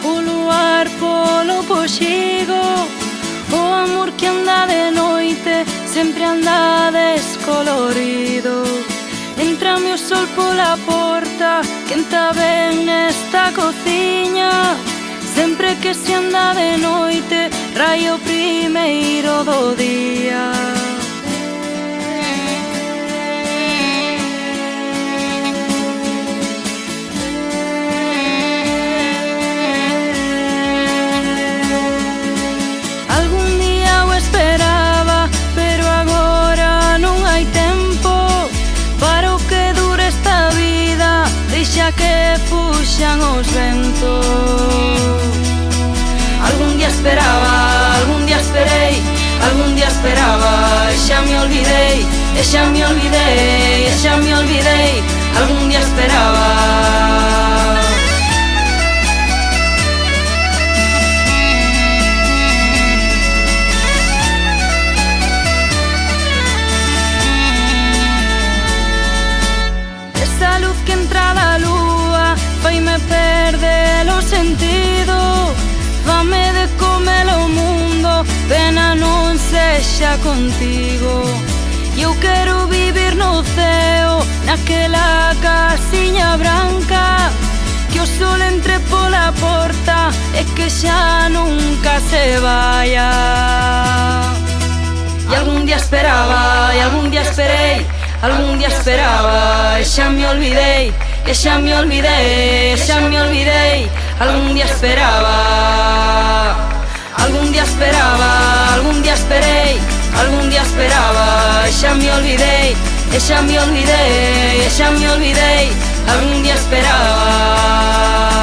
o luar polo poxigo, o amor que anda de noite sempre anda descolorido. Entrame o sol pola porta, quenta ben esta cociña. Sempre que se anda de noite, raio primeiro do día. Algún día o esperaba, pero agora non hai tempo para o que dure esta vida. Deixa que fuxan os ventos. Algún día esperaba, algún día esperei, algún día esperaba, e xa me olvidei, e xa me olvidei, e xa me olvidei. Algún día esperaba. Esa luz que entra da lúa faime perder o sentido. Fame de comer o mundo, pena non sexa contigo. Eu quero vivir no ceo, naquela casiña branca, que o sol entre pola porta e que xa nunca se vaya. E algún día esperaba, e algún día esperei, algún día esperaba, e xa me olvidei, e xa me olvidei, e xa me olvidei. Algún día esperaba, algún día esperaba, algún día esperei, algún día esperaba, e xa me olvidei, e xa me olvidei, e xa me olvidei. Algún día esperaba.